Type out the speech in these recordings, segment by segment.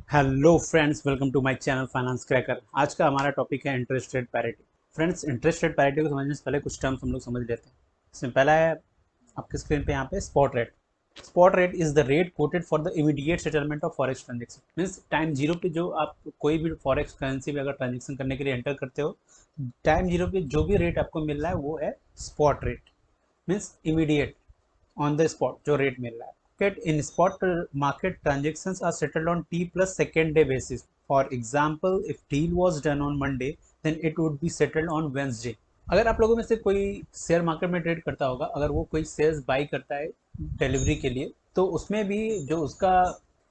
Hello friends, welcome to my channel finance cracker. आज का हमारा टॉपिक है interest rate parity. Friends, interest rate parity को समझने से पहले कुछ टर्म्स हम लोग समझ लेते हैं। इसमें पहला है आपके स्क्रीन पे यहाँ पे spot rate. Spot rate is the rate coated for the immediate settlement of forex transaction. Means time zero पे जो आप कोई भी फॉरेक्स करेंसी पे अगर ट्रांजेक्शन करने के लिए एंटर करते हो, टाइम जीरो पे जो भी रेट आपको मिल रहा है वो है spot rate. Means immediate, on the spot जो रेट मिल रहा है। Market in spot market transactions are settled on T plus second day basis. For example, if deal was done on Monday, then it would be settled on Wednesday. अगर आप लोगों में से कोई share market में trade करता होगा, अगर वो कोई शेयर्स बाई करता है डिलीवरी के लिए, तो उसमें भी जो उसका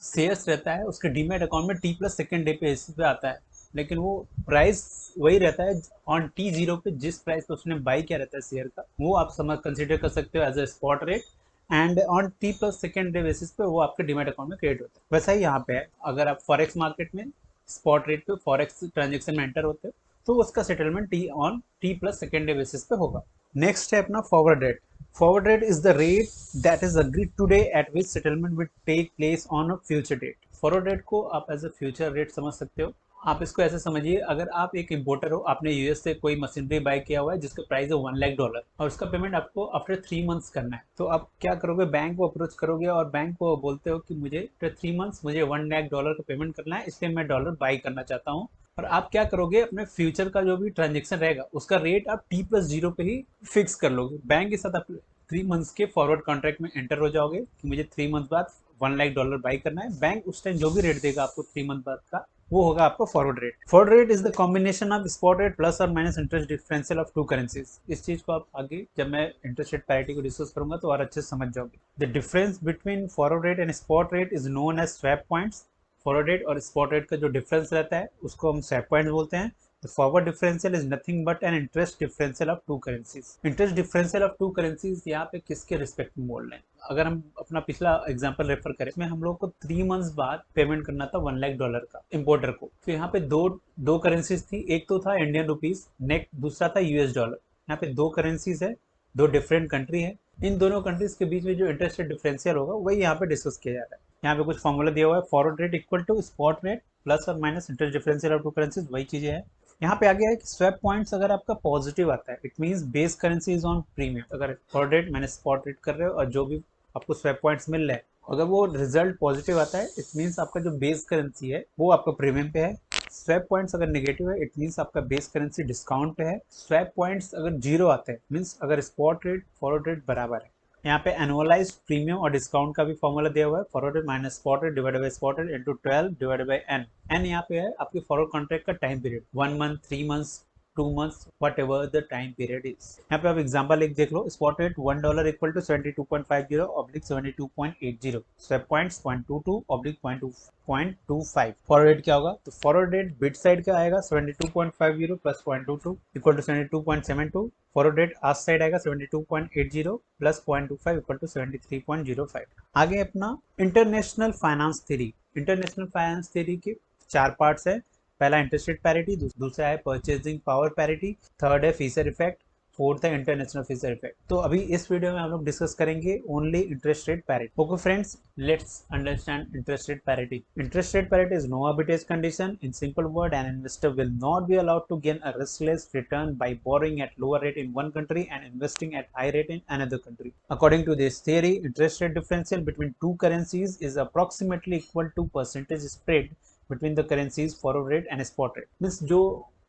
शेयर्स रहता है उसके डीमेट अकाउंट में टी प्लस सेकेंड डे पे बेसिस पे आता है, लेकिन वो प्राइस वही रहता है ऑन टी जीरो पे। जिस प्राइस पे उसने बाई किया रहता है शेयर का, वो आप समझ कंसिडर कर सकते हो as a spot rate, and on T plus second day basis पे वो आपके डीमेट अकाउंट में क्रिएट होता है। वैसा ही यहाँ पे है, अगर आप फॉरेक्स मार्केट में स्पॉट रेट पे फॉरेक्स ट्रांजेक्शन में एंटर होते हो तो उसका settlement T plus second day basis पे होगा। नेक्स्ट है अपना forward rate. Forward rate is the rate that is agreed today at which settlement will take place on a future date. Forward rate को आप एज अ फ्यूचर रेट समझ सकते हो। आप इसको ऐसे समझिए, अगर आप एक इम्पोर्टर हो, आपने यूएस से कोई मशीनरी बाय किया हुआ है जिसका प्राइस है $1 लाख और उसका पेमेंट आपको आफ्टर 3 मंथ्स करना है, तो आप क्या करोगे? बैंक को अप्रोच करोगे और बैंक को बोलते हो कि मुझे आफ्टर 3 मंथ्स मुझे $1 लाख का पेमेंट करना है, इसलिए मैं डॉलर बाई करना चाहता हूँ। और आप क्या करोगे? अपने फ्यूचर का जो भी ट्रांजेक्शन रहेगा उसका रेट आप टी प्लस जीरो पे ही फिक्स कर लोगे। बैंक के साथ आप 3 मंथ्स के फॉरवर्ड कॉन्ट्रैक्ट में एंटर हो जाओगे कि मुझे 3 मंथ बाद $1 लाख बाई करना है। बैंक उस टाइम जो भी रेट देगा आपको 3 मंथ बाद का, वो होगा आपका forward rate. Forward rate is the combination of spot rate plus और minus interest differential of two currencies. इस चीज को आप आगे जब मैं इंटरेस्ट रेट पैरिटी को डिस्कस करूंगा तो और अच्छे से समझ जाओगे। The difference between forward rate and spot rate is known as swap points. Forward rate और स्पॉट रेट का जो डिफरेंस रहता है उसको हम स्वैप पॉइंट्स बोलते हैं। The forward differential is nothing but an interest differential of two currencies. Interest differential of two currencies यहाँ पे किसके रिस्पेक्ट में बोल रहे हैं? अगर हम अपना पिछला एग्जांपल रेफर करें, इसमें हम लोग को 3 मंथ्स बाद पेमेंट करना था $1 लाख का इम्पोर्टर को। तो यहाँ पे दो दो करेंसीज थी, एक तो था इंडियन रुपीज, नेक्स्ट दूसरा था यूएस डॉलर। यहाँ पे दो करेंसीज है, दो डिफरेंट कंट्री है। इन दोनों कंट्रीज के बीच में जो इंटरेस्ट रेट डिफरेंशियल होगा वही यहाँ पे डिस्कस किया जा रहा है। यहाँ पे कुछ फॉर्मूला दिया हुआ है, forward rate equal to spot rate plus और minus interest differential of two currencies, वही चीजें हैं। यहाँ पे आ गया है कि स्वैप पॉइंट्स अगर आपका पॉजिटिव आता है, it means base currency is on premium. अगर फॉरवर्ड रेट मैंने स्पॉट रेट कर रहे हो और जो भी आपको स्वैप पॉइंट्स मिल रहे हैं, अगर वो रिजल्ट पॉजिटिव आता है, इट मींस आपका जो बेस करेंसी है वो आपका प्रीमियम पे है। स्वैप पॉइंट्स अगर नेगेटिव है, इट मींस आपका बेस करेंसी डिस्काउंट पे है। स्वैप पॉइंट्स अगर जीरो आते हैं, मींस अगर स्पॉट रेट फॉरवर्ड रेट बराबर है। यहाँ पे एनुअलाइज प्रीमियम और डिस्काउंट का भी फॉर्मूला दिया हुआ है, forward rate minus spot rate divided by spot rate into 12 divided by N. N यहाँ पे है आपके फॉरवर्ड कॉन्ट्रैक्ट का time period, 1 month, 3 months, 2 months, whatever the time period is. यहाँ पे आप एग्जाम्पल एक देख लो, spot rate $1 equal to 72.50 oblique 72.80, swap points 0.22 oblique 0.25। Forward rate क्या होगा? तो फॉरवर्ड रेट बिट साइड का आएगा 72.50 plus 0.22 equal to 72.72। Forward rate ask side आएगा 72.80 प्लस 0.25 इक्वल टू 73.05। आगे अपना international finance theory. International finance theory के 4 पार्ट्स है। पहला इंटरेस्ट रेट पैरिटी, दूसरा है परचेजिंग पावर पैरिटी, थर्ड है फीचर इफेक्ट, फोर्थ है इंटरनेशनल फीचर इफेक्ट। तो अभी इस वीडियो में हम लोग डिस्कस करेंगे only interest rate parity. Okay friends, let's understand interest rate parity. Interest rate parity is no arbitrage condition. In simple word, an investor will not be allowed to gain a riskless return by borrowing at lower rate in one country and investing at high rate in another country. According to this theory, interest rate differential between two currencies is approximately equal to percentage spread between the currencies forward rate and spot rate. Means जो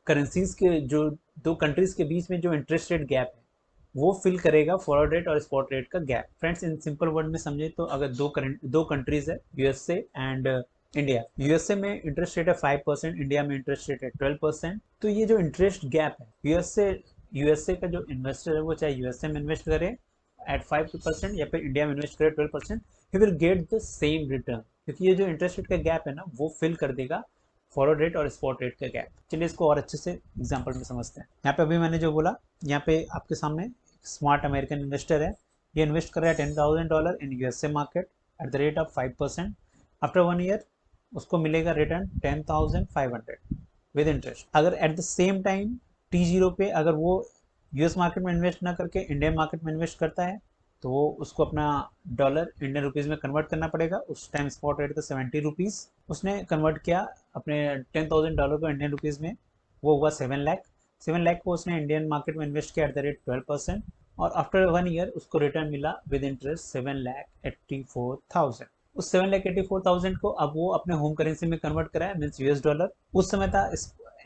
currencies के जो दो countries के बीच में जो interest rate gap है वो fill करेगा फॉरवर्ड रेट और स्पॉट रेट का gap. Friends, in simple word में समझे तो अगर दो कंट्रीज है, यूएसए एंड इंडिया। यूएसए में इंटरेस्ट रेट है 5%, इंडिया में इंटरेस्ट रेट है 12%। तो ये जो इंटरेस्ट गैप है, यूएसए का जो इन्वेस्टर है वो चाहे यूएसए में इन्वेस्ट करे एट 5% या फिर इंडिया में इन्वेस्ट करे 12%, he will get the same return, क्योंकि ये जो इंटरेस्ट रेट का गैप है ना वो फिल कर देगा फॉरवर्ड रेट और स्पॉट रेट का गैप। चलिए इसको और अच्छे से एग्जांपल में समझते हैं। यहाँ पे अभी मैंने जो बोला, यहाँ पे आपके सामने स्मार्ट अमेरिकन इन्वेस्टर है, ये इन्वेस्ट कर रहा है $10,000 in USA market at the rate of 5%। After 1 year उसको मिलेगा रिटर्न 10,500 विद इंटरेस्ट। अगर at the same time T0 पे अगर वो यूएस मार्केट में इन्वेस्ट ना करके इंडियन मार्केट में इन्वेस्ट करता है, तो वो उसको अपना डॉलर इंडियन रुपीज़ में कन्वर्ट करना पड़ेगा। उस टाइम स्पॉट रेट था 70 रुपीज़, उसने कन्वर्ट किया अपने $10,000 को इंडियन रुपीज़ में, वो हुआ 7 लाख। 7 लाख को उसने इंडियन मार्केट में इन्वेस्ट किया @12%, और आफ्टर 1 ईयर उसको रिटर्न मिला विद इंटरेस्ट 7,84,000। उस 7,84,000 को अब वो अपने होम करेंसी में कन्वर्ट कराया, मीन्स $। उस समय था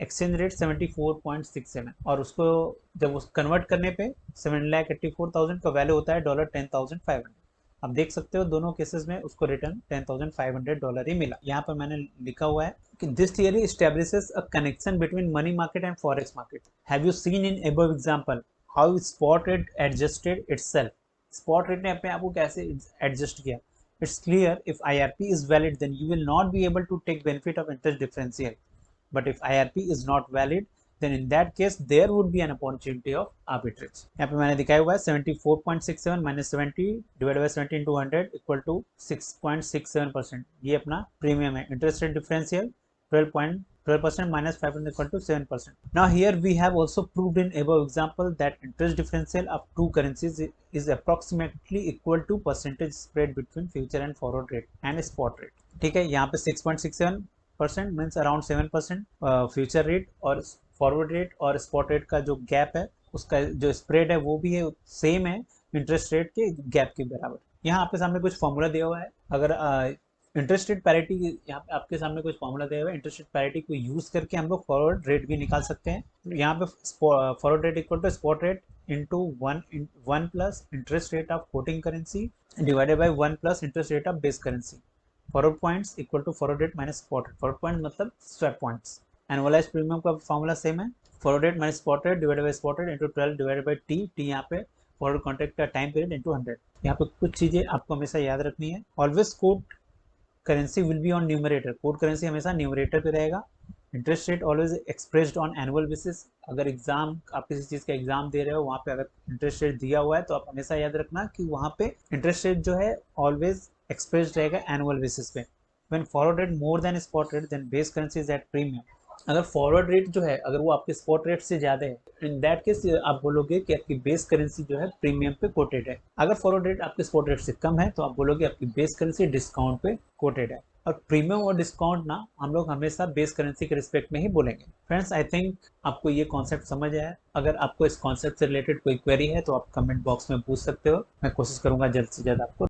एक्सचेंज रेट 74.67, और उसको जब उस कन्वर्ट करने पे 7,84,000 का वैल्यू होता है $10,500। आप देख सकते हो दोनों केसेस में उसको रिटर्न $10,500 ही मिला। यहाँ पर मैंने लिखा हुआ है कि this theory establishes a connection between money market and forex market. Have you seen in above example how spot rate adjusted itself? Spot rate ने अपने आप को कैसे एडजस्ट किया? It's clear if IRP is valid, then you will not be able to take benefit of interest differential. But if IRP is not valid, then in that case there would be an opportunity of arbitrage. यहाँ पे मैंने दिखाया हुआ है 74.67 minus 70 divide by 70 into 100 equal to 6.67%। ये अपना premium है। Interest rate differential 12% minus 500 equal to 7%. Now here we have also proved in above example that interest differential of two currencies is approximately equal to percentage spread between future and forward rate and spot rate. ठीक है, यहाँ पे 6.67% means around 7% future rate और forward rate और spot rate का जो gap है, उसका जो स्प्रेड है वो भी है सेम है इंटरेस्ट रेट के गैप के बराबर। यहाँ आपके सामने कुछ फॉर्मूला दिया हुआ है। अगर इंटरेस्ट रेट पैरिटी, यहाँ पे आपके सामने कुछ फॉर्मूला दिया हुआ है, इंटरेस्ट रेट पैरिटी को यूज करके हम लोग फॉरवर्ड रेट भी निकाल सकते हैं। यहाँ पे forward rate equal to spot rate into one plus interest rate of quoting currency divided by 1 plus interest rate of base currency. Forward points equal to forward rate minus spot rate. Forward point मतलब swap points. Annualise premium का formula same है, forward rate minus spot rate divided by spot rate into 12 divided by T. यहाँ पे forward contract का time period into 100। यहाँ पे कुछ चीजें आपको हमेशा याद रखनी है। Always quote currency will be on numerator. Quote currency हमेशा न्यूमरेटर पे रहेगा। Interest rate always expressed on annual basis. अगर एग्जाम आप किसी चीज़ का एग्जाम दे रहे हो, वहाँ पे अगर इंटरेस्ट रेट दिया हुआ है तो आप हमेशा याद रखना कि वहाँ पे इंटरेस्ट रेट जो है ऑलवेज एक्सप्रेस्ड रहेगा एनुअल बेसिस पे। When forward rate more than spot rate then base currency is at premium. अगर फॉरवर्ड रेट जो है अगर वो आपके स्पॉट रेट से ज़्यादा है, इन दैट केस आप बोलोगे कि आपकी बेस करेंसी जो है प्रीमियम पे कोटेड है। अगर फॉरवर्ड रेट आपके स्पॉट रेट से कम है तो आप बोलोगे आपकी बेस करेंसी डिस्काउंट पे कोटेड है। और प्रीमियम और डिस्काउंट ना हम लोग हमेशा बेस करेंसी के रिस्पेक्ट में ही बोलेंगे। फ्रेंड्स, आई थिंक आपको ये कॉन्सेप्ट समझ आया। अगर आपको इस कॉन्सेप्ट से रिलेटेड कोई क्वेरी है तो आप कमेंट बॉक्स में पूछ सकते हो। मैं कोशिश करूंगा जल्द से जल्द आपको